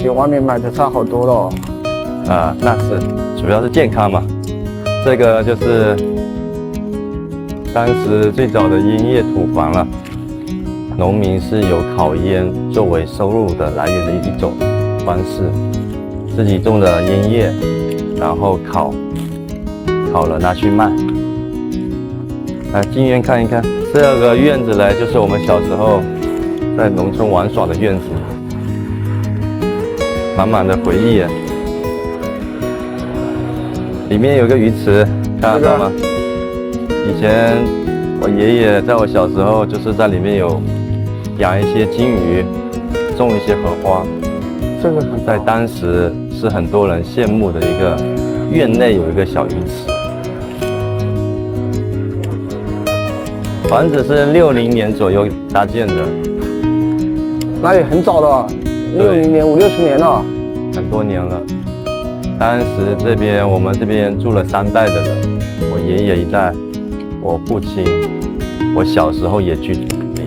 比外面买的差好多了哦。啊，那是，主要是健康嘛。这个就是当时最早的烟叶土房了。农民是有烤烟作为收入的来源的一种方式，自己种的烟叶，然后烤了拿去卖。来进院看一看，这个院子呢，就是我们小时候在农村玩耍的院子，满满的回忆啊。里面有个鱼池，看得到吗？以前我爷爷在我小时候就是在里面有养一些金鱼，种一些荷花。这个很在当时是很多人羡慕的一个院内有一个小鱼池。房子是60年左右搭建的，那也很早了，60年50、60年了，很多年了。当时我们这边住了3代的人，我爷爷一代，我父亲，我小时候也居住里面。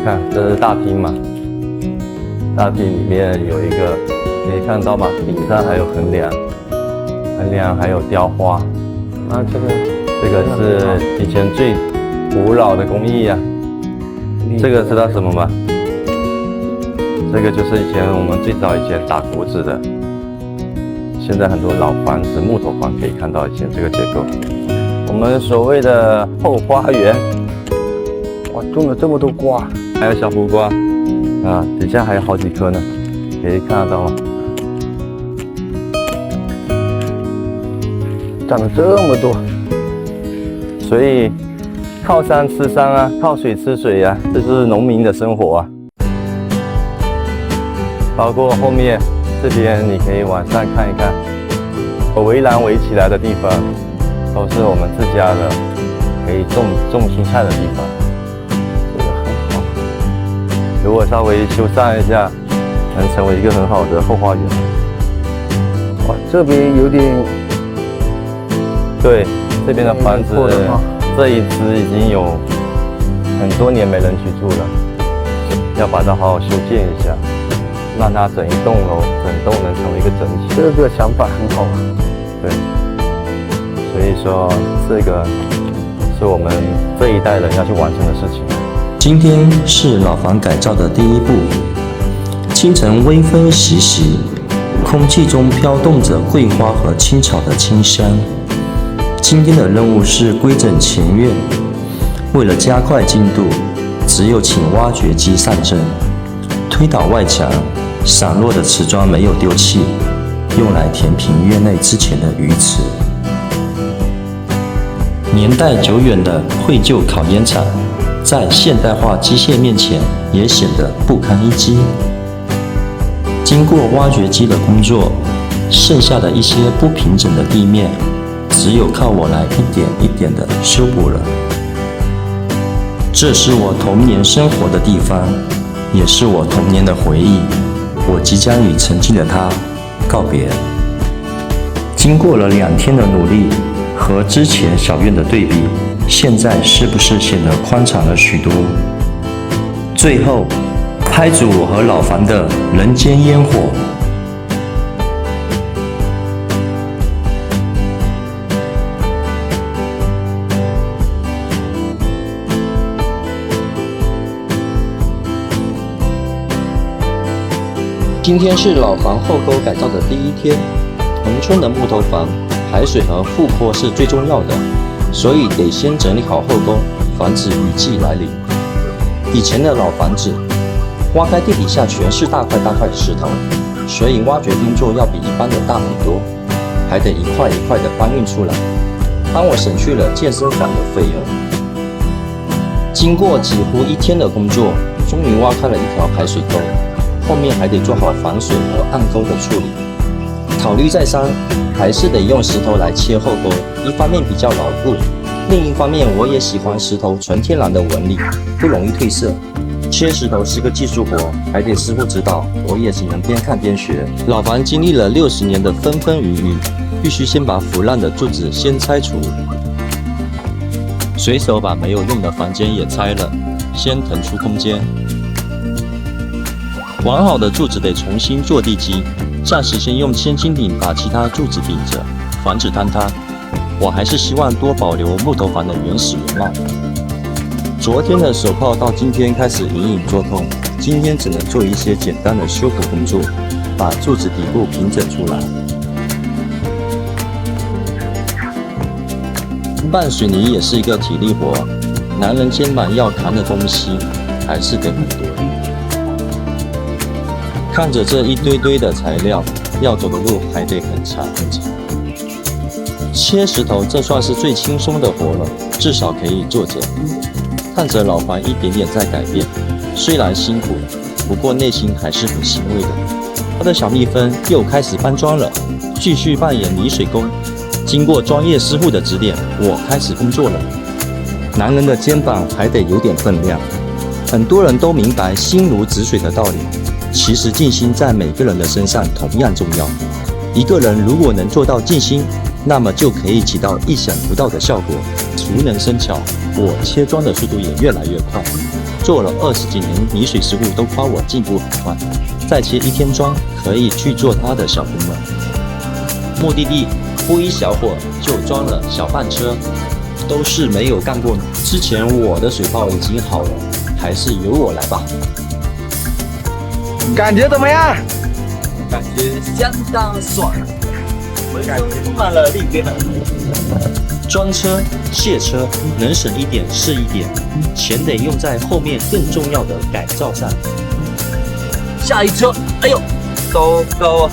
看，这是大厅嘛，大厅里面有一个，可以看到吗？顶上还有横梁，横梁还有雕花。啊，这个是以前最古老的工艺啊。这个知道什么吗？这个就是以前我们最早以前打谷子的。现在很多老房子、木头房可以看到以前这个结构。我们所谓的后花园，哇，种了这么多瓜，还有小胡瓜啊，底下还有好几棵呢，可以看得到吗？长了这么多，所以靠山吃山啊，靠水吃水啊，这就是农民的生活啊。包括后面这边，你可以往上看一看，围栏围起来的地方，都是我们自家的，可以种蔬菜的地方。这个很好，如果稍微修缮一下，能成为一个很好的后花园。哇，这边有点。对，这边的房子，这一支已经有很多年没人居住了，要把它好好修建一下，让它整一栋楼、整栋能成为一个整体。这个想法很好啊。对，所以说这个是我们这一代人要去完成的事情。今天是老房改造的第一步，清晨微风习习，空气中飘动着桂花和青草的清香。今天的任务是规整前院，为了加快进度，只有请挖掘机上阵，推倒外墙，散落的瓷砖没有丢弃，用来填平院内之前的鱼池。年代久远的废旧烤烟厂，在现代化机械面前也显得不堪一击。经过挖掘机的工作，剩下的一些不平整的地面，只有靠我来一点一点地修补了。这是我童年生活的地方，也是我童年的回忆。我即将与曾经的它告别。经过了2天的努力，和之前小院的对比，现在是不是显得宽敞了许多？最后，拍足我和老房的人间烟火。今天是老房后沟改造的第1天。农村的木头房，排水和护坡是最重要的，所以得先整理好后沟，防止雨季来临。以前的老房子，挖开地底下全是大块大块的石头，所以挖掘工作要比一般的大很多，还得一块一块的搬运出来，帮我省去了健身房的费用。经过几乎1天的工作，终于挖开了一条排水沟。后面还得做好防水和暗沟的处理。考虑再三，还是得用石头来切后沟，一方面比较牢固，另一方面我也喜欢石头纯天然的纹理，不容易褪色。切石头是个技术活，还得师傅指导，我也只能边看边学。老房经历了60年的风风雨雨，必须先把腐烂的柱子先拆除，随手把没有用的房间也拆了，先腾出空间。完好的柱子得重新做地基，暂时先用千斤顶把其他柱子顶着，防止坍塌。我还是希望多保留木头房的原始原貌。昨天的手炮到今天开始隐隐作痛，今天只能做一些简单的修补工作，把柱子底部平整出来。拌水泥也是一个体力活，男人肩膀要扛的东西还是得很多。看着这一堆堆的材料，要走的路还得很长很长。切石头这算是最轻松的活了，至少可以坐着。看着老房一点点在改变，虽然辛苦，不过内心还是很欣慰的。他的小蜜蜂又开始搬砖了，继续扮演泥水工。经过专业师傅的指点，我开始工作了。男人的肩膀还得有点分量。很多人都明白心如止水的道理，其实静心在每个人的身上同样重要。一个人如果能做到静心，那么就可以起到意想不到的效果。熟能生巧，我切砖的速度也越来越快。做了20几年泥水师傅都夸我进步很快，再切1天砖可以去做他的小工了。目的地不一小会就装了小半车，都是没有干过。之前我的水泡已经好了，还是由我来吧。感觉怎么样？感觉相当爽，浑身充满了力量。装车、卸车，能省一点是一点，钱得用在后面更重要的改造上。下一车，哎呦，糟糕啊！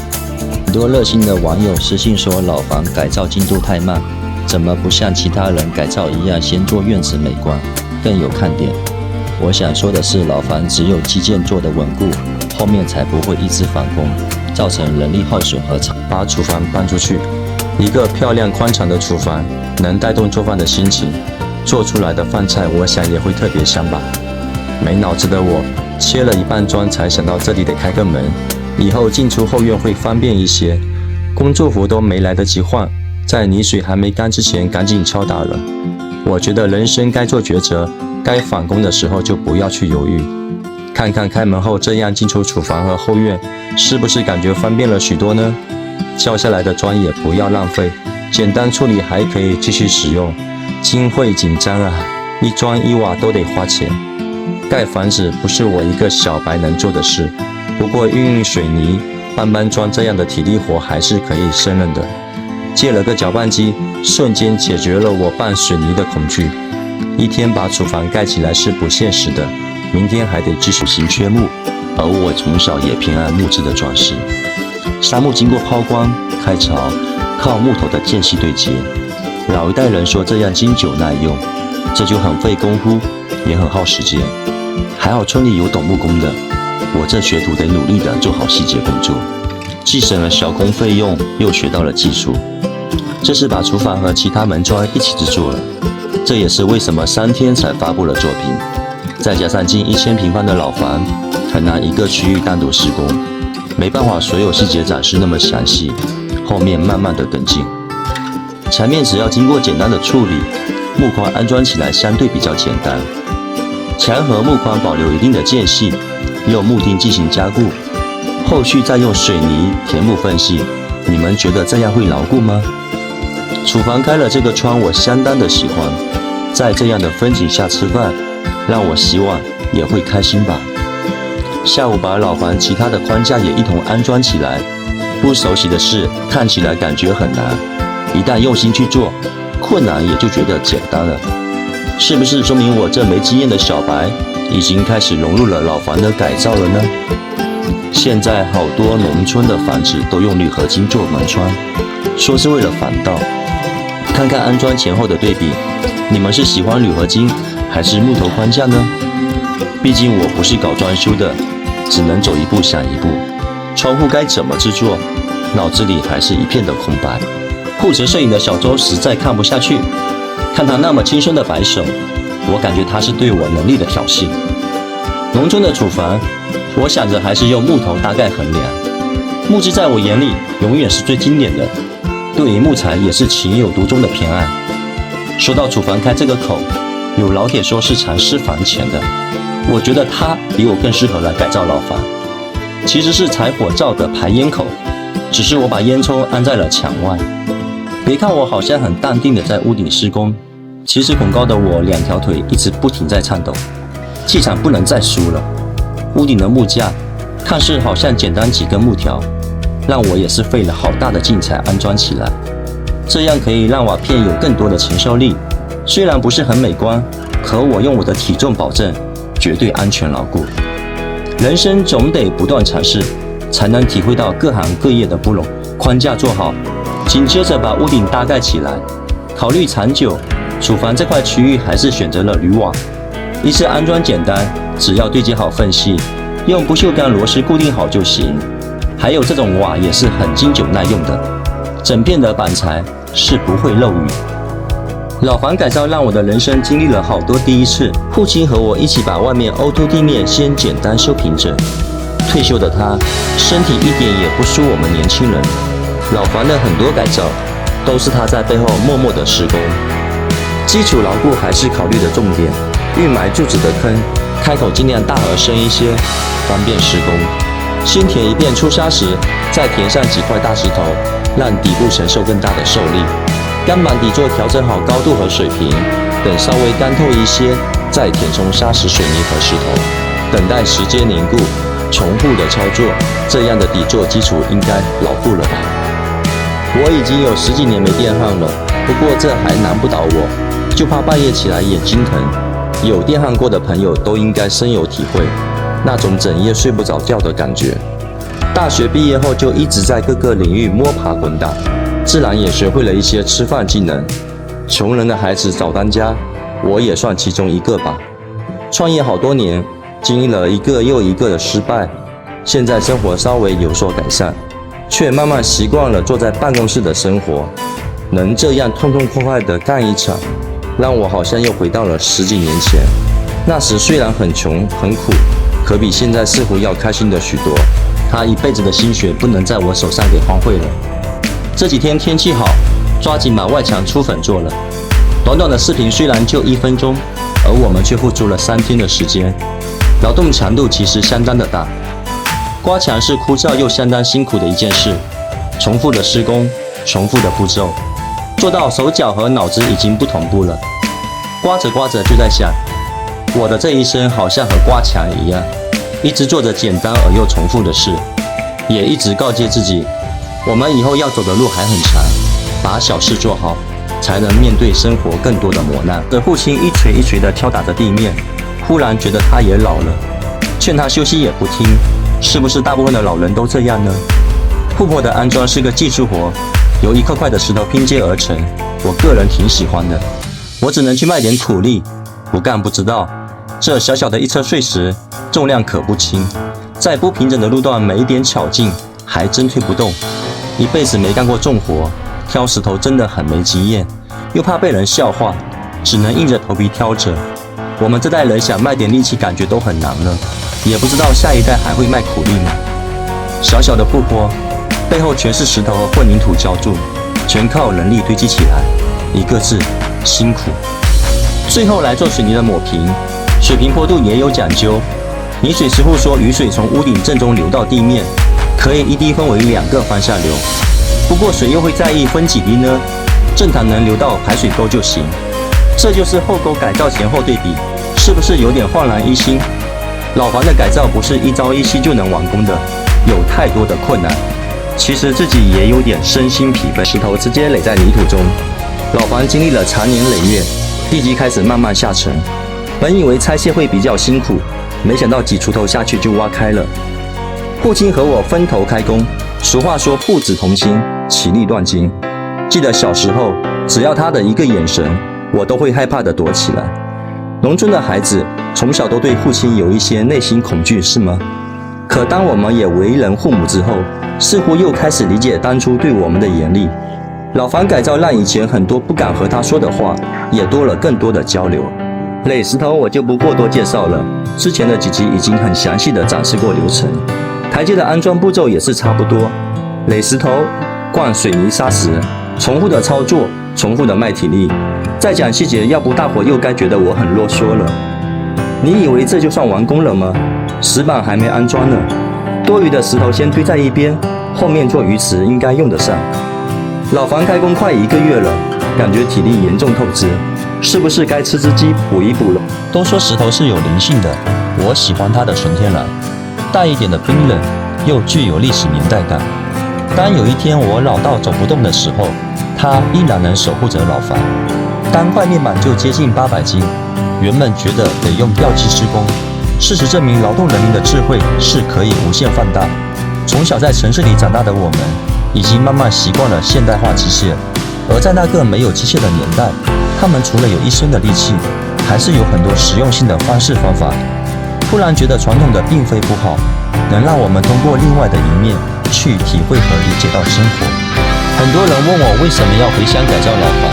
很多热心的网友私信说老房改造进度太慢，怎么不像其他人改造一样先做院子美观，更有看点？我想说的是，老房只有基建做得稳固，后面才不会一直返工，造成人力耗损和把厨房搬出去。一个漂亮宽敞的厨房，能带动做饭的心情，做出来的饭菜我想也会特别香吧。没脑子的我，切了一半砖才想到这里得开个门，以后进出后院会方便一些。工作服都没来得及换，在泥水还没干之前赶紧敲打了。我觉得人生该做抉择，该返工的时候就不要去犹豫。看看开门后这样进出厨房和后院，是不是感觉方便了许多呢？敲下来的砖也不要浪费，简单处理还可以继续使用。经费紧张啊，一砖一瓦都得花钱。盖房子不是我一个小白能做的事，不过运水泥、搬砖这样的体力活还是可以胜任的。借了个搅拌机，瞬间解决了我拌水泥的恐惧。一天把厨房盖起来是不现实的，明天还得继续行缺木，而我从小也偏爱木质的装饰。杉木经过抛光、开槽，靠木头的间隙对接。老一代人说这样经久耐用，这就很费功夫，也很耗时间。还好村里有懂木工的，我这学徒得努力地做好细节工作，既省了小工费用，又学到了技术。这是把厨房和其他门砖一起制作了，这也是为什么3天才发布了作品。再加上近1000平方的老房，很难一个区域单独施工，没办法所有细节展示那么详细，后面慢慢的跟进。墙面只要经过简单的处理，木框安装起来相对比较简单。墙和木框保留一定的间隙，用木钉进行加固，后续再用水泥填补缝隙。你们觉得这样会牢固吗？厨房开了这个窗，我相当的喜欢，在这样的风景下吃饭，让我洗碗也会开心吧。下午把老房其他的框架也一同安装起来。不熟悉的事看起来感觉很难，一旦用心去做，困难也就觉得简单了。是不是说明我这没经验的小白已经开始融入了老房的改造了呢？现在好多农村的房子都用铝合金做门窗，说是为了防盗。看看安装前后的对比，你们是喜欢铝合金还是木头框架呢？毕竟我不是搞装修的，只能走一步想一步。窗户该怎么制作，脑子里还是一片的空白。护持摄影的小周实在看不下去，看他那么轻松的摆手，我感觉他是对我能力的挑衅。农村的厨房，我想着还是用木头大概衡量。木质在我眼里永远是最经典的，对于木材也是情有独钟的偏爱。说到厨房开这个口，有老铁说是藏私房钱的，我觉得他比我更适合来改造老房。其实是柴火灶的排烟口，只是我把烟囱安在了墙外。别看我好像很淡定的在屋顶施工，其实恐高的我2条腿一直不停在颤抖，气场不能再输了。屋顶的木架看似好像简单几根木条，让我也是费了好大的劲才安装起来，这样可以让瓦片有更多的承受力。虽然不是很美观，可我用我的体重保证，绝对安全牢固。人生总得不断尝试，才能体会到各行各业的不容。框架做好，紧接着把屋顶搭盖起来。考虑长久，厨房这块区域还是选择了铝瓦。一次安装简单，只要对接好缝隙，用不锈钢螺丝固定好就行。还有这种瓦也是很经久耐用的，整片的板材是不会漏雨。老房改造让我的人生经历了好多第一次。父亲和我一起把外面凹凸地面先简单修平整。退休的他，身体一点也不输我们年轻人。老房的很多改造，都是他在背后默默的施工。基础牢固还是考虑的重点。预埋柱子的坑，开口尽量大而深一些，方便施工。先填一遍粗砂石，再填上几块大石头，让底部承受更大的受力。钢板底座调整好高度和水平，等稍微干透一些，再填充砂石、水泥和石头，等待时间凝固，重复的操作，这样的底座基础应该牢固了吧？我已经有10几年没电焊了，不过这还难不倒我，就怕半夜起来眼睛疼。有电焊过的朋友都应该深有体会，那种整夜睡不着觉的感觉。大学毕业后就一直在各个领域摸爬滚打，自然也学会了一些吃饭技能。穷人的孩子早当家，我也算其中一个吧。创业好多年，经历了一个又一个的失败，现在生活稍微有所改善，却慢慢习惯了坐在办公室的生活。能这样痛痛快快地干一场，让我好像又回到了10几年前。那时虽然很穷很苦，可比现在似乎要开心的许多。他一辈子的心血不能在我手上给荒废了。这几天天气好，抓紧把外墙出粉做了。短短的视频虽然就1分钟，而我们却付出了3天的时间，劳动强度其实相当的大。刮墙是枯燥又相当辛苦的一件事，重复的施工，重复的步骤，做到手脚和脑子已经不同步了。刮着刮着就在想，我的这一生好像和刮墙一样，一直做着简单而又重复的事，也一直告诫自己，我们以后要走的路还很长，把小事做好，才能面对生活更多的磨难。父亲一锤一锤地敲打着地面，忽然觉得他也老了，劝他休息也不听，是不是大部分的老人都这样呢？铺坡的安装是个技术活，由一块块的石头拼接而成，我个人挺喜欢的。我只能去卖点土力，不干不知道，这小小的一车碎石，重量可不轻，在不平整的路段没一点巧劲，还真推不动。一辈子没干过重活，挑石头真的很没经验，又怕被人笑话，只能硬着头皮挑着。我们这代人想卖点力气，感觉都很难了，也不知道下一代还会卖苦力吗？小小的铺坡，背后全是石头和混凝土浇筑，全靠人力堆积起来，一个字，辛苦。最后来做水泥的抹平，水平坡度也有讲究。泥水师傅说，雨水从屋顶正中流到地面，可以一滴分为2个方向流。不过谁又会在意分几滴呢？正常能流到排水沟就行。这就是后沟改造前后对比，是不是有点焕然一新？老房的改造不是一朝一夕就能完工的，有太多的困难。其实自己也有点身心疲惫，石头直接垒在泥土中。老房经历了长年累月，地基开始慢慢下沉。本以为拆卸会比较辛苦，没想到几锄头下去就挖开了。父亲和我分头开工，俗话说父子同心，其利断金。记得小时候，只要他的一个眼神，我都会害怕地躲起来。农村的孩子从小都对父亲有一些内心恐惧，是吗？可当我们也为人父母之后，似乎又开始理解当初对我们的严厉。老房改造让以前很多不敢和他说的话，也多了更多的交流。垒石头我就不过多介绍了，之前的几集已经很详细的展示过流程。台阶的安装步骤也是差不多，垒石头、灌水泥砂石，重复的操作，重复的卖体力。再讲细节，要不大伙又该觉得我很啰嗦了。你以为这就算完工了吗？石板还没安装呢。多余的石头先推在一边，后面做鱼池应该用得上。老房开工快1个月了，感觉体力严重透支，是不是该吃只鸡补一补了？都说石头是有灵性的，我喜欢它的纯天然，带一点的冰冷，又具有历史年代感。当有一天我老到走不动的时候，它依然能守护着老房。单块面板就接近800斤，原本觉得得用吊机施工，事实证明劳动人民的智慧是可以无限放大。从小在城市里长大的我们，已经慢慢习惯了现代化机械，而在那个没有机械的年代，他们除了有一身的力气，还是有很多实用性的方式方法。突然觉得传统的并非不好，能让我们通过另外的一面去体会和理解到生活。很多人问我为什么要回乡改造老房，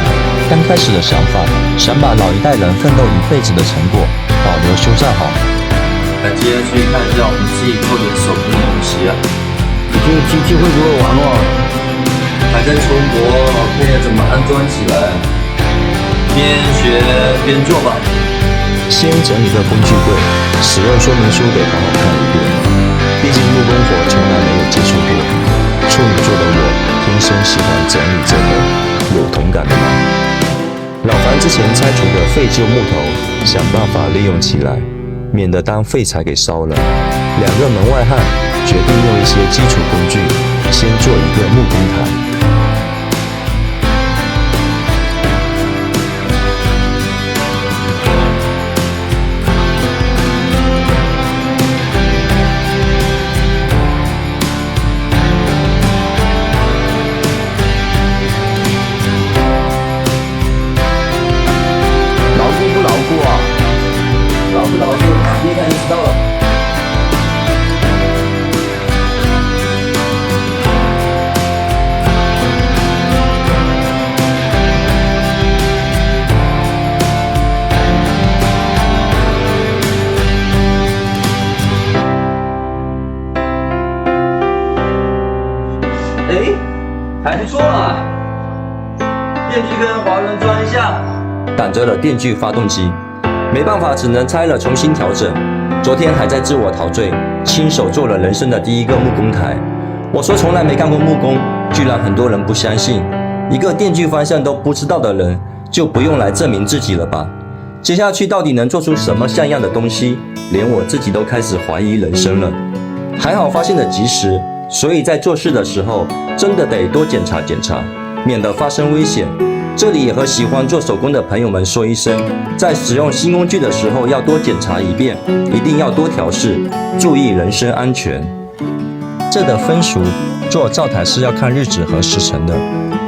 刚开始的想法，想把老一代人奋斗一辈子的成果保留修缮好。那接下去看一下我们自己做的手工东西啊。你这个机器会不会玩哦？还在琢磨看要怎么安装起来，边学边做吧。先整理个工具柜，使用说明书得好好看一遍，毕竟木工活从来没有接触过。处女座的我天生喜欢整理这个，有同感的吗？老房之前拆除的废旧木头，想办法利用起来，免得当废材给烧了。2个门外汉决定用一些基础工具，先做一个木工台。还不错啊，电锯跟滑轮装一下。挡着了电锯发动机，没办法，只能拆了重新调整。昨天还在自我陶醉，亲手做了人生的第1个木工台。我说从来没干过木工，居然很多人不相信。一个电锯方向都不知道的人，就不用来证明自己了吧？接下去到底能做出什么像样的东西，连我自己都开始怀疑人生了。还好发现的及时，所以在做事的时候，真的得多检查检查，免得发生危险。这里也和喜欢做手工的朋友们说一声，在使用新工具的时候要多检查一遍，一定要多调试，注意人身安全。这的分熟，做灶台是要看日子和时辰的，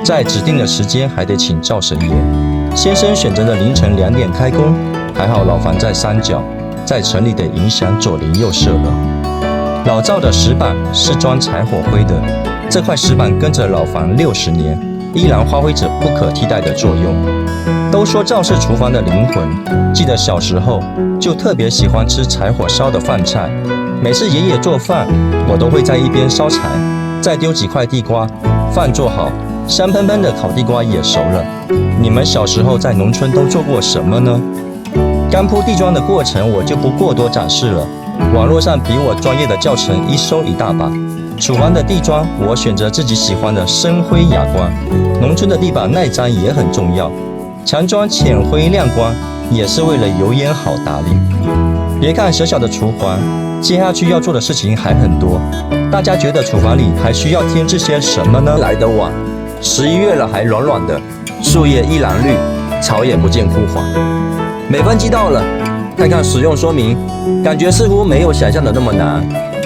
在指定的时间还得请灶神爷。先生选择了凌晨2点开工，还好老房在山脚，在城里得影响左邻右舍了。老灶的石板是装柴火灰的，这块石板跟着老房60年，依然发挥着不可替代的作用。都说灶是厨房的灵魂，记得小时候就特别喜欢吃柴火烧的饭菜，每次爷爷做饭，我都会在一边烧柴，再丢几块地瓜，饭做好，香喷喷的烤地瓜也熟了。你们小时候在农村都做过什么呢？干铺地砖的过程我就不过多展示了，网络上比我专业的教程一收一大把。厨房的地砖我选择自己喜欢的深灰哑光，农村的地板耐脏也很重要，墙砖浅灰亮光也是为了油烟好打理。别看小小的厨房，接下去要做的事情还很多。大家觉得厨房里还需要添置些什么呢？来得晚，11月了还软软的，树叶依然绿，草也不见枯黄。美分机到了，看看使用说明，感觉似乎没有想象的那么难。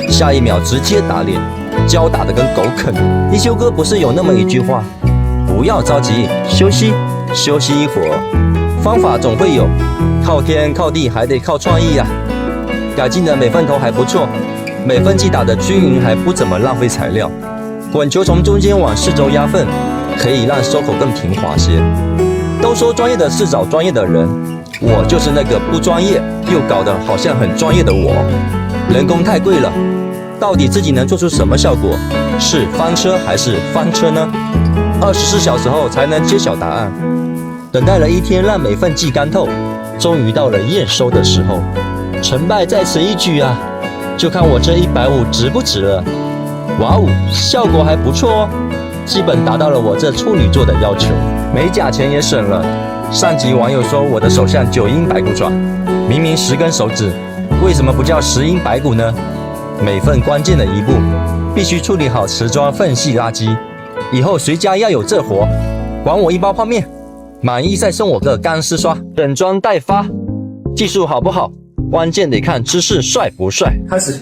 下一秒直接打脸，胶打得跟狗啃。一休哥不是有那么一句话，不要着急，休息一会儿，方法总会有，靠天靠地还得靠创意呀。改进的美分头还不错，美分机打得均匀，还不怎么浪费材料。滚球从中间往四周压缝，可以让收口更平滑些。都说专业的事找专业的人，我就是那个不专业又搞得好像很专业的我。人工太贵了，到底自己能做出什么效果？是翻车还是翻车呢？24小时后才能揭晓答案。等待了一天，让每份既干透，终于到了验收的时候。成败在此一举啊！就看我这150值不值了。哇哦，效果还不错哦，基本达到了我这处女座的要求，美甲钱也省了。上集网友说我的手像9阴白骨爪，明明10根手指，为什么不叫10阴白骨呢？每份关键的一步，必须处理好瓷砖缝隙垃圾。以后谁家要有这活，管我1包泡面，满意再送我个钢丝刷，整装待发。技术好不好，关键得看姿势帅不帅。开始。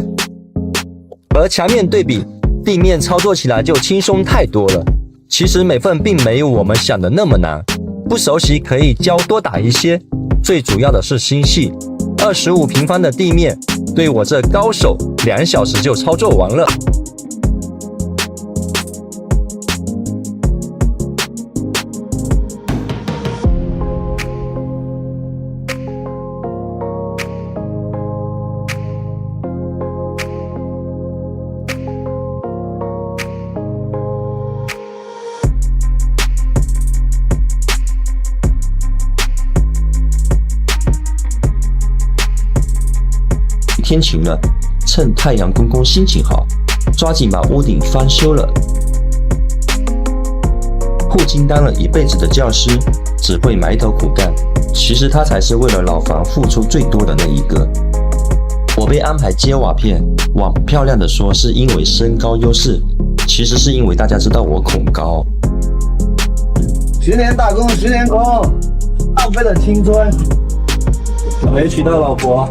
和墙面对比，地面操作起来就轻松太多了。其实每份并没有我们想的那么难，不熟悉可以教多打一些。最主要的是心细，25平方的地面，对我这高手2小时就操作完了。天晴了，趁太阳公公心情好，抓紧把屋顶翻修了。父亲当了一辈子的教师，只会埋头苦干，其实他才是为了老房付出最多的那一个。我被安排接瓦片，往漂亮的说是因为身高优势，其实是因为大家知道我恐高。10年打工10年空，浪费了青春。没娶到老婆，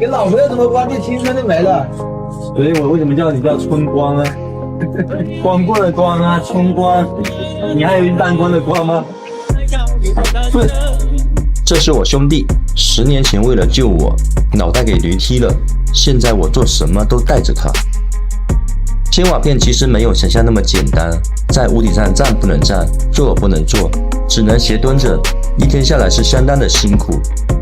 跟老婆有什么关系？青春就没了。所以我为什么叫你叫春光啊？光棍的光啊，春光。你还有一弹光的光吗？这是我兄弟，10年前为了救我，脑袋给驴踢了，现在我做什么都带着他。切瓦片其实没有想象那么简单，在屋顶上站不能站，坐不能坐，只能斜蹲着，一天下来是相当的辛苦。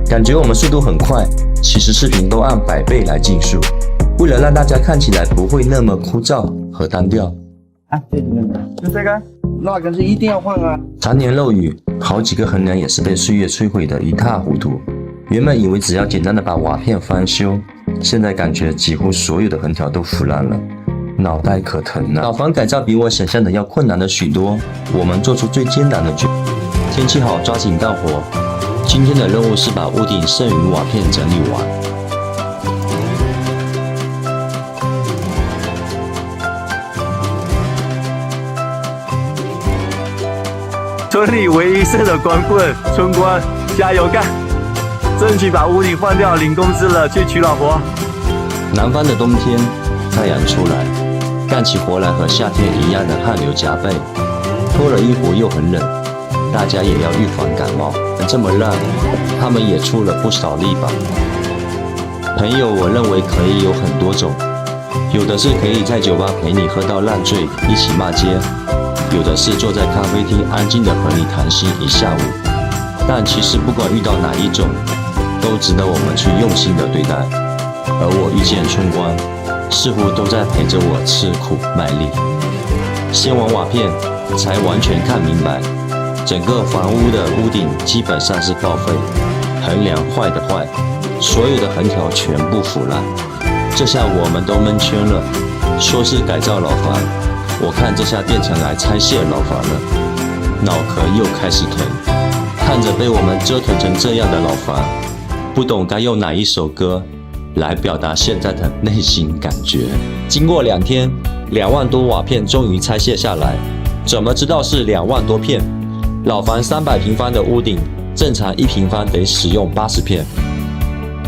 感觉我们速度很快，其实视频都按100倍来计数，为了让大家看起来不会那么枯燥和单调。就这个，那个是一定要换啊。常年漏雨，好几个横梁也是被岁月摧毁得一塌糊涂。原本以为只要简单的把瓦片翻修，现在感觉几乎所有的横条都腐烂了，脑袋可疼了。老房改造比我想象的要困难了许多，我们做出最艰难的决定。天气好，抓紧干活。今天的任务是把屋顶剩余瓦片整理完。村里唯一剩的光棍春光，加油干！争取把屋顶换掉，领工资了，去娶老婆。南方的冬天，太阳出来，干起活来和夏天一样的汗流浃背，脱了衣服又很冷，大家也要预防感冒。这么烂，他们也出了不少力吧。朋友，我认为可以有很多种，有的是可以在酒吧陪你喝到烂醉，一起骂街。有的是坐在咖啡厅安静地和你谈心一下午，但其实不管遇到哪一种，都值得我们去用心的对待。而我遇见春光，似乎都在陪着我吃苦卖力。先完瓦片，才完全看明白，整个房屋的屋顶基本上是报废，横梁坏的坏，所有的横条全部腐烂。这下我们都蒙圈了，说是改造老房。我看这下变成来拆卸老房了，脑壳又开始疼。看着被我们折腾成这样的老房，不懂该用哪一首歌来表达现在的内心感觉。经过2天，2万多瓦片终于拆卸下来。怎么知道是2万多片？老房300平方的屋顶，正常1平方得使用80片。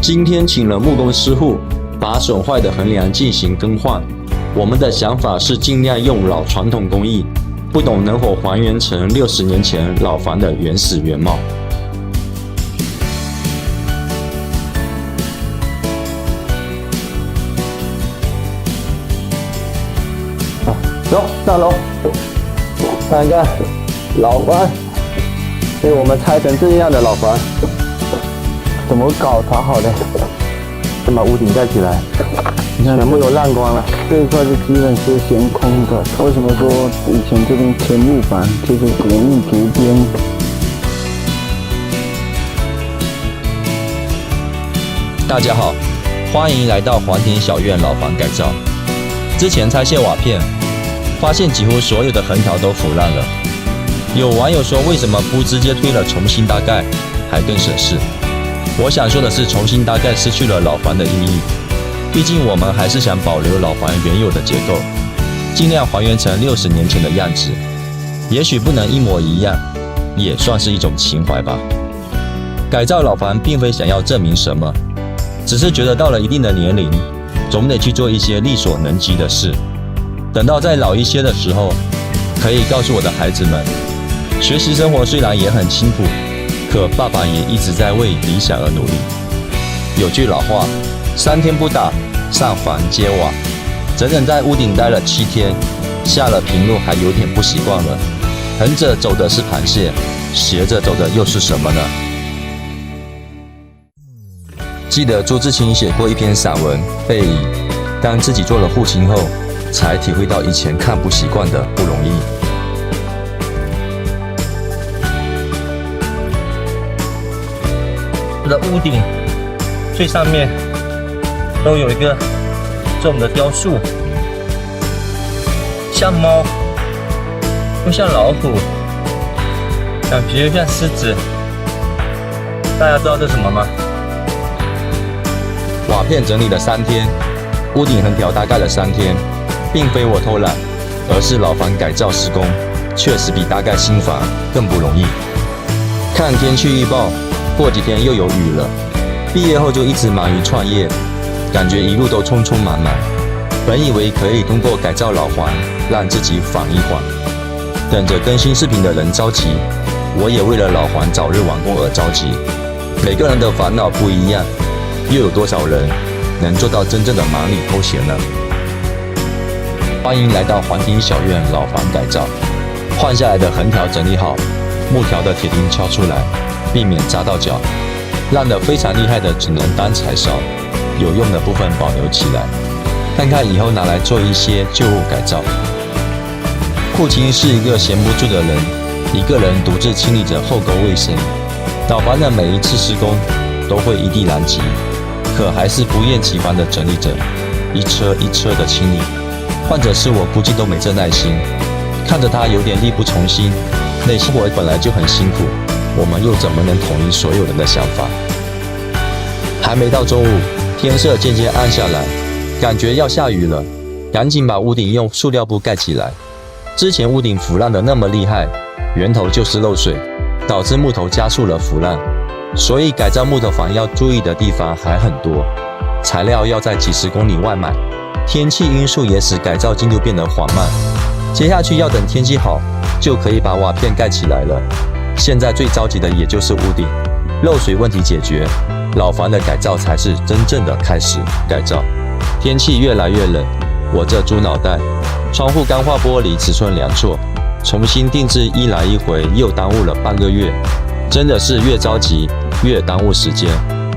今天请了木工师傅，把损坏的横梁进行更换。我们的想法是尽量用老传统工艺，不懂能否还原成60年前老房的原始原貌。走，上楼，看看老房被我们拆成这样的老房，怎么搞才好的？先把屋顶盖起来。你看全部都烂光了，这一块就基本是悬空的。为什么说以前这边全木板就是简易竹编？大家好，欢迎来到环庭小院老房改造。之前拆卸瓦片，发现几乎所有的横条都腐烂了。有网友说，为什么不直接推了重新搭盖，还更省事？我想说的是，重新搭盖失去了老房的意义。毕竟我们还是想保留老房原有的结构，尽量还原成60年前的样子。也许不能一模一样，也算是一种情怀吧。改造老房并非想要证明什么，只是觉得到了一定的年龄，总得去做一些力所能及的事。等到再老一些的时候，可以告诉我的孩子们，学习生活虽然也很辛苦，可爸爸也一直在为理想而努力。有句老话，3天不打，上房揭瓦。整整在屋顶待了7天，下了平路还有点不习惯了。横着走的是螃蟹，斜着走的又是什么呢？记得朱自清写过一篇散文《背影》，当自己做了父亲后，才体会到以前看不习惯的不容易。我的屋顶最上面都有一个重的雕塑，像猫，又像老虎，感觉又像狮子。大家知道这是什么吗？瓦片整理了3天，屋顶横条大概了3天，并非我偷懒，而是老房改造施工确实比搭盖新房更不容易。看天气预报，过几天又有雨了。毕业后就一直忙于创业，感觉一路都匆匆忙忙。本以为可以通过改造老房让自己缓一缓，等着更新视频的人着急，我也为了老房早日完工而着急。每个人的烦恼不一样，又有多少人能做到真正的忙里偷闲呢？欢迎来到环庭小院老房改造，换下来的横条整理好，木条的铁钉敲出来，避免扎到脚。烂得非常厉害的只能当柴烧，有用的部分保留起来，看看以后拿来做一些旧物改造。父亲是一个闲不住的人，一个人独自清理着后沟卫生。老房的每一次施工都会一地狼藉，可还是不厌其烦地整理着，一车一车的清理。换者是我估计都没这耐心，看着他有点力不从心。内心活本来就很辛苦，我们又怎么能统一所有人的想法？还没到中午，天色渐渐暗下来，感觉要下雨了，赶紧把屋顶用塑料布盖起来。之前屋顶腐烂的那么厉害，源头就是漏水，导致木头加速了腐烂。所以改造木头房要注意的地方还很多，材料要在几10公里外买，天气因素也使改造进度变得缓慢。接下去要等天气好，就可以把瓦片盖起来了。现在最着急的也就是屋顶，漏水问题解决，老房的改造才是真正的开始改造。天气越来越冷，我这猪脑袋，窗户钢化玻璃尺寸量错，重新定制一来一回又耽误了半个月，真的是越着急越耽误时间，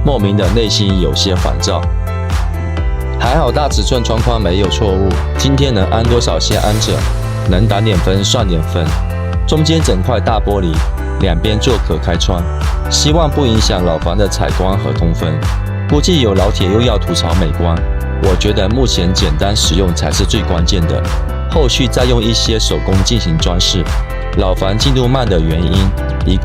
莫名的内心有些烦躁。还好大尺寸窗框没有错误，今天能安多少先安着，能打点分算点分。中间整块大玻璃，两边做可开窗，希望不影响老房的采光和通风。估计有老铁又要吐槽美观，我觉得目前简单实用才是最关键的，后续再用一些手工进行装饰。老房进度慢的原因，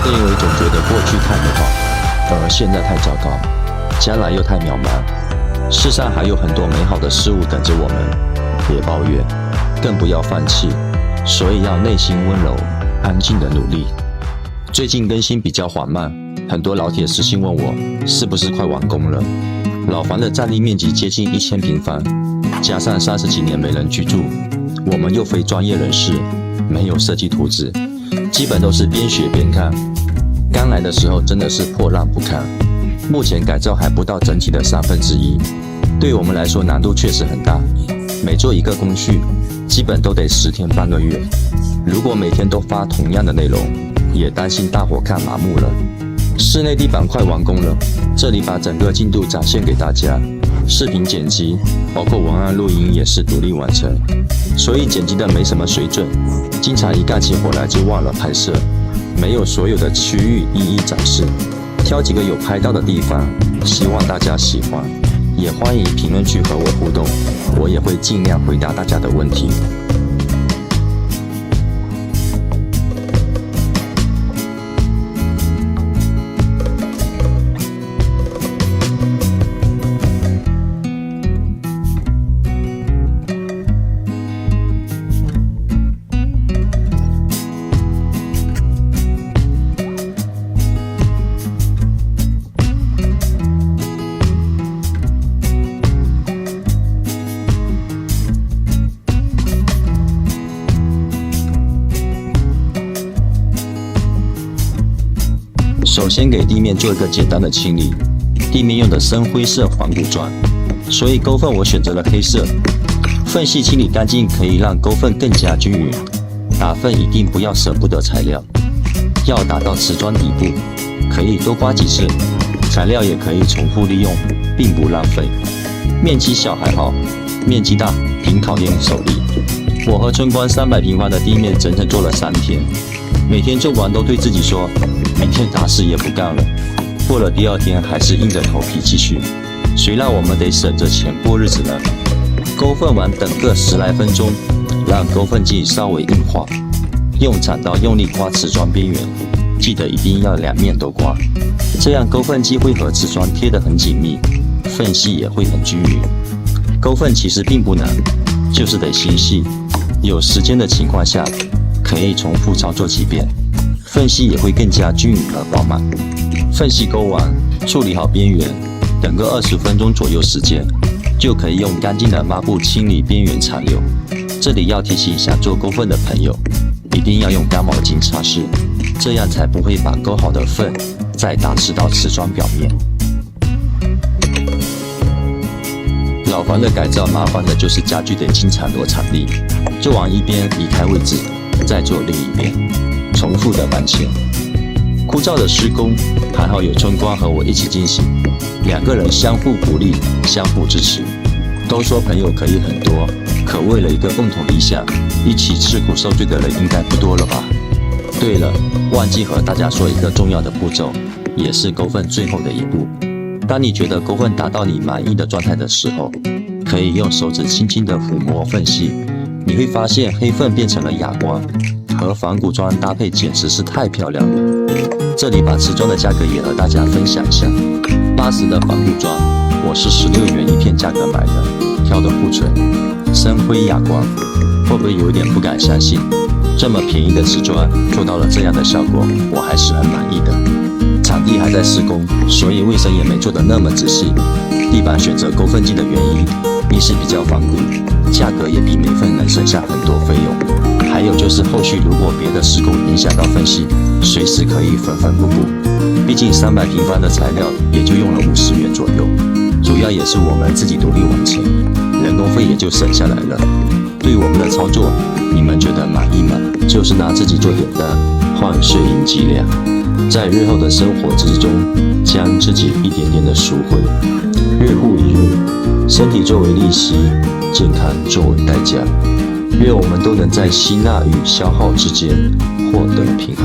更有一种觉得过去太美好，而现在太糟糕，将来又太渺茫。世上还有很多美好的事物等着我们，别抱怨，更不要放弃，所以要内心温柔，安静的努力。最近更新比较缓慢，很多老铁私信问我是不是快完工了。老房的占地面积接近1000平方，加上30几年没人居住，我们又非专业人士，没有设计图纸，基本都是边学边看。刚来的时候真的是破烂不堪，目前改造还不到整体的1/3，对我们来说难度确实很大。每做一个工序，基本都得10天半个月。如果每天都发同样的内容，也担心大伙看麻木了。室内地板快完工了，这里把整个进度展现给大家。视频剪辑，包括文案录音也是独立完成，所以剪辑的没什么水准，经常一干起活来就忘了拍摄，没有所有的区域一一展示，挑几个有拍到的地方，希望大家喜欢，也欢迎评论区和我互动，我也会尽量回答大家的问题。首先给地面做一个简单的清理，地面用的深灰色仿古砖，所以勾粪我选择了黑色。粪隙清理干净可以让勾粪更加均匀。打粪一定不要舍不得材料，要打到瓷砖底部，可以多刮几次，材料也可以重复利用，并不浪费。面积小还好，面积大凭考验手力。我和春光300平方的地面整整做了3天，每天做完都对自己说，明天打死也不干了。过了第2天还是硬着头皮继续，谁让我们得省着钱过日子呢？勾粪完等个10来分钟，让勾粪剂稍微硬化，用铲刀用力刮瓷砖边缘，记得一定要2面都刮，这样勾粪剂会和瓷砖贴得很紧密，粪隙也会很均匀。勾粪其实并不难，就是得心细，有时间的情况下可以重复操作几遍，粪隙也会更加均匀和饱满。粪隙勾完，处理好边缘，等个20分钟左右时间，就可以用干净的抹布清理边缘残留。这里要提醒一下做勾粪的朋友，一定要用干毛巾擦拭，这样才不会把勾好的粪再打湿到瓷砖表面。老房的改造麻烦的就是家具得经常挪场地，做完一边离开位置，再做另一边，重复的搬迁。枯燥的施工还好有春光和我一起进行，2个人相互鼓励，相互支持。都说朋友可以很多，可为了一个共同理想，一起吃苦受罪的人应该不多了吧？对了，忘记和大家说一个重要的步骤，也是勾粪最后的一步。当你觉得勾粪达到你满意的状态的时候，可以用手指轻轻地抚摸粪隙，你会发现黑粪变成了哑光，和仿古砖搭配简直是太漂亮了。这里把瓷砖的价格也和大家分享一下，80的仿古砖，我是16元一片价格买的，挑的库存，深灰哑光，会不会有点不敢相信？这么便宜的瓷砖做到了这样的效果，我还是很满意的。场地还在施工，所以卫生也没做得那么仔细。地板选择勾粪剂的原因，一是比较仿古，价格也比每份能省下很多费用。还有就是后续如果别的施工影响到粪隙，随时可以缝缝补补。毕竟300平方的材料也就用了50元左右，主要也是我们自己独立完成，人工费也就省下来了。对我们的操作，你们觉得满意吗？就是拿自己做典当，换税银计量，在日后的生活之中，将自己一点点的赎回，日复一日，身体作为利息，健康作为代价。愿我们都能在吸纳与消耗之间获得平衡。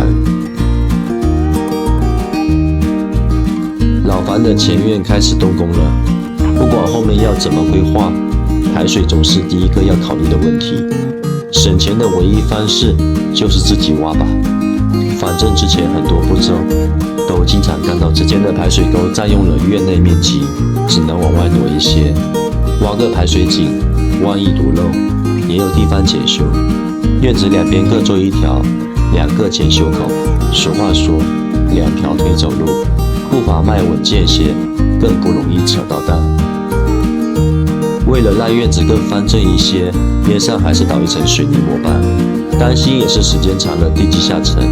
老房的前院开始动工了，不管后面要怎么规划，排水总是第一个要考虑的问题。省钱的唯一方式就是自己挖吧，反正之前很多步骤都经常干到之间的排水沟占用了院内面积，只能往外挪一些，挖个排水井，万一堵漏也有地方检修。院子两边各做一条，2个检修口。俗话说，2条腿走路，不把脉稳健些，更不容易扯到蛋。为了让院子更方正一些，边上还是倒一层水泥模板，担心也是时间长了地基下沉，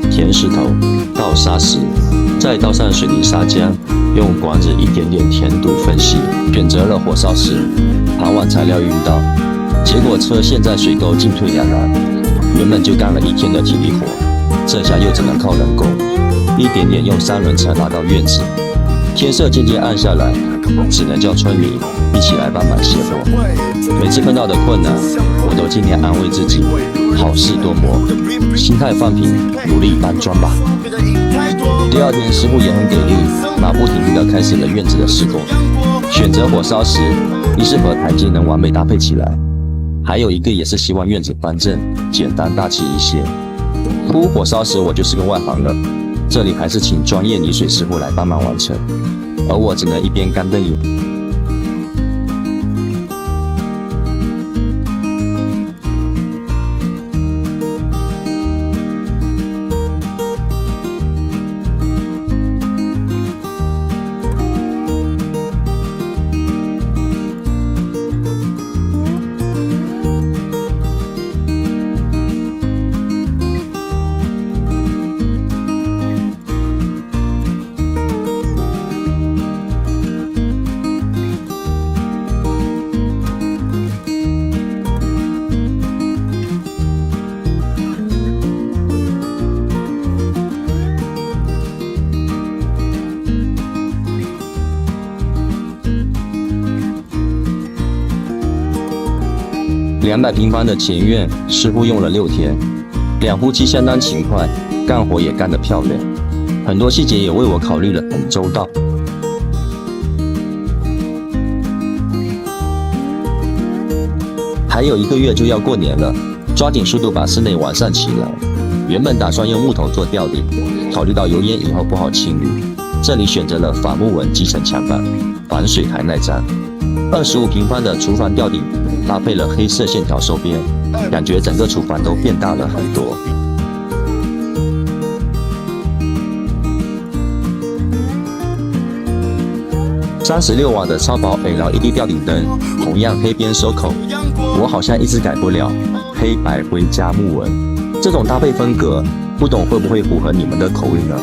填石头，倒砂石，再倒上水泥砂浆，用管子一点点填堵分析，选择了火烧石。傍晚材料运到，结果车陷在水沟进退两难。原本就干了1天的体力活，这下又只能靠人工，一点点用3轮车拉到院子。天色渐渐暗下来，只能叫村民一起来帮忙卸货。每次碰到的困难，我都尽量安慰自己，好事多磨，心态放平，努力搬砖吧。第2天师傅也很给力，马不停蹄地开始了院子的施工。选择火烧石，一是和台阶能完美搭配起来，还有一个也是希望院子方正、简单大气一些。铺火烧石我就是个外行了，这里还是请专业泥水师傅来帮忙完成，而我只能一边干瞪眼。200平方的前院，师傅用了6天，2夫妻相当勤快，干活也干得漂亮，很多细节也为我考虑得很周到。还有1个月就要过年了，抓紧速度把室内完善起来。原本打算用木头做吊顶，考虑到油烟以后不好清理，这里选择了仿木纹基层墙板，防水还耐脏。25平方的厨房吊顶搭配了黑色线条收边，感觉整个厨房都变大了很多。36瓦的超薄 LED 吊顶灯，同样黑边收口，我好像一直改不了，黑白灰加木纹，这种搭配风格，不懂会不会符合你们的口味呢？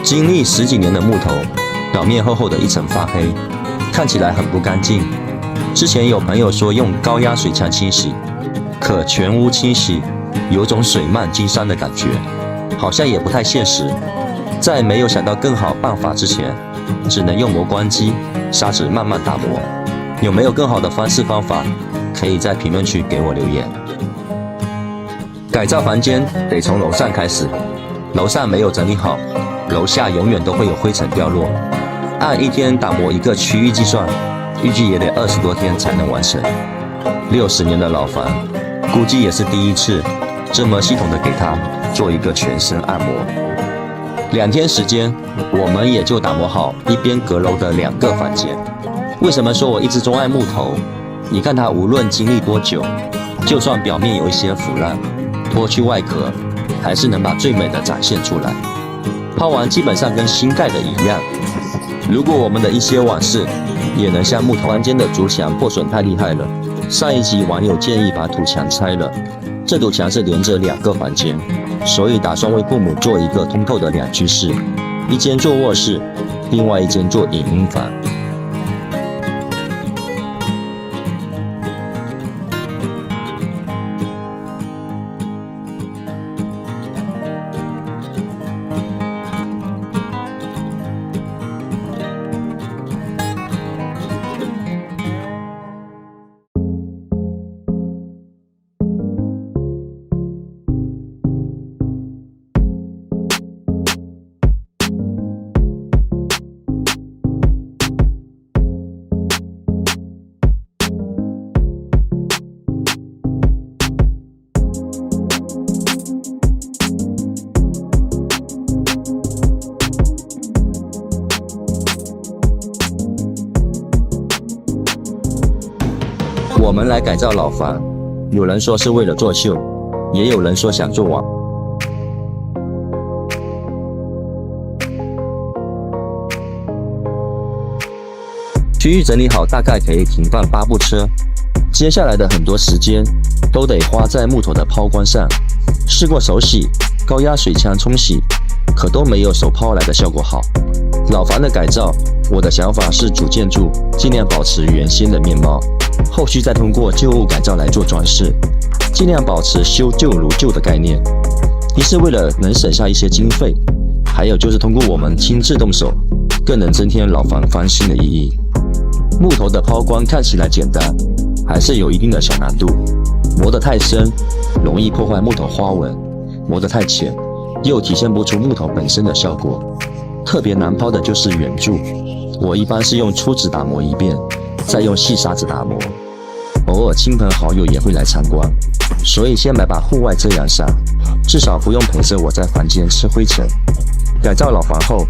经历10几年的木头，表面厚厚的一层发黑，看起来很不干净。之前有朋友说用高压水枪清洗，可全屋清洗，有种水漫金山的感觉，好像也不太现实。在没有想到更好办法之前，只能用磨光机，砂纸慢慢打磨。有没有更好的方式方法，可以在评论区给我留言。改造房间得从楼上开始，楼上没有整理好，楼下永远都会有灰尘掉落。按1天打磨一个区域计算，预计也得20多天才能完成。60年的老房，估计也是第一次这么系统的给它做一个全身按摩。2天时间，我们也就打磨好一边阁楼的2个房间。为什么说我一直钟爱木头？你看它无论经历多久，就算表面有一些腐烂，脱去外壳，还是能把最美的展现出来。抛完基本上跟新盖的一样。如果我们的一些往事也能像木头房间的竹墙破损太厉害了，上一集网友建议把土墙拆了，这堵墙是连着2个房间，所以打算为父母做一个通透的2居室，一间做卧室，另外一间做影音房。我们来改造老房，有人说是为了作秀，也有人说想做网。区域整理好，大概可以停放8部车。接下来的很多时间都得花在木头的抛光上，试过手洗、高压水枪冲洗，可都没有手抛来的效果好。老房的改造，我的想法是主建筑尽量保持原先的面貌，后续再通过旧物改造来做装饰，尽量保持修旧如旧的概念。一是为了能省下一些经费，还有就是通过我们亲自动手，更能增添老房翻新的意义。木头的抛光看起来简单，还是有一定的小难度。磨得太深，容易破坏木头花纹；磨得太浅，又体现不出木头本身的效果。特别难抛的就是圆柱，我一般是用粗纸打磨一遍，再用细砂纸打磨。偶尔亲朋好友也会来参观，所以先买把户外遮阳伞，至少不用陪着我在房间吃灰尘。改造老房后，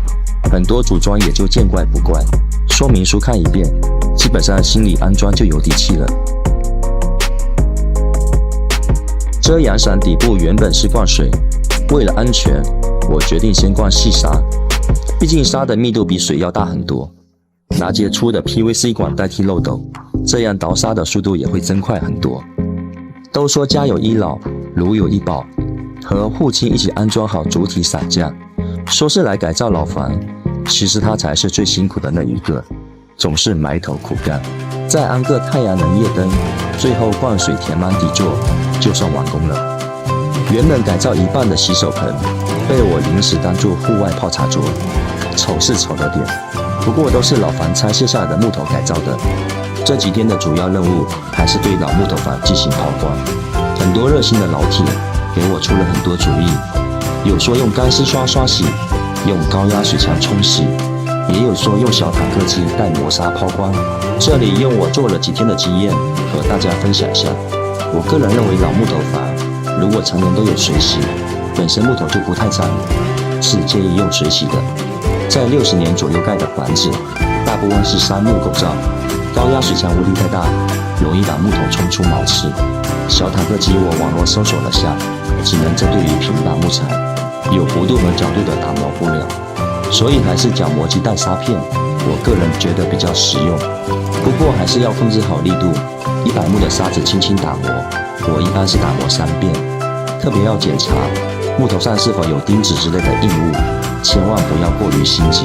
很多组装也就见怪不怪，说明书看一遍，基本上心里安装就有底气了。遮阳伞底部原本是灌水，为了安全，我决定先灌细砂，毕竟沙的密度比水要大很多。拿节粗的 PVC 管代替漏斗，这样倒沙的速度也会增快很多。都说家有一老，如有一宝，和父亲一起安装好主体伞架，说是来改造老房，其实他才是最辛苦的那一个，总是埋头苦干。再安个太阳能夜灯，最后灌水填满底座，就算完工了。原本改造一半的洗手盆，被我临时当做户外泡茶桌，丑是丑了点，不过都是老房拆卸下来的木头改造的。这几天的主要任务还是对老木头房进行抛光。很多热心的老铁给我出了很多主意，有说用干湿刷刷洗，用高压水枪冲洗，也有说用小坦克机带磨砂抛光。这里用我做了几天的经验和大家分享一下。我个人认为老木头房如果常年都有水洗，本身木头就不太脏，是建议用水洗的。在60年左右盖的房子，大部分是杉木构造，高压水枪无力太大，容易把木头冲出毛刺。小坦克机我网络搜索了下，只能针对于平板木材，有弧度和角度的打磨不了，所以还是角磨机带砂片，我个人觉得比较实用。不过还是要控制好力度，100目的沙子轻轻打磨，我一般是打磨3遍。特别要检查木头上是否有钉子之类的硬物，千万不要过于心急，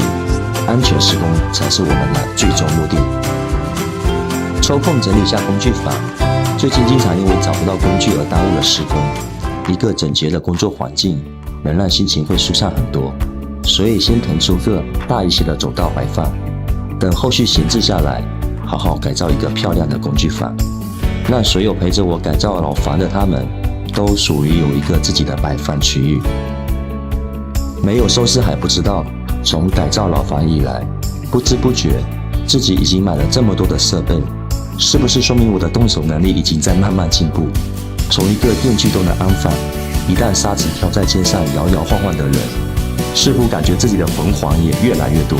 安全施工才是我们的最终目的。抽空整理一下工具房，最近经常因为找不到工具而耽误了施工。一个整洁的工作环境能让心情会舒畅很多，所以先腾出个大一些的走道摆放，等后续闲置下来，好好改造一个漂亮的工具房，让所有陪着我改造老房的他们都属于有一个自己的摆放区域。没有收拾还不知道，从改造老房以来，不知不觉自己已经买了这么多的设备，是不是说明我的动手能力已经在慢慢进步？从一个电锯都能安反，一旦砂纸条在肩上摇摇晃晃的人，似乎感觉自己的魂环也越来越多。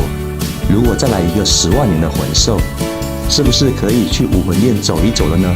如果再来一个10万年的魂兽，是不是可以去武魂殿走一走了呢？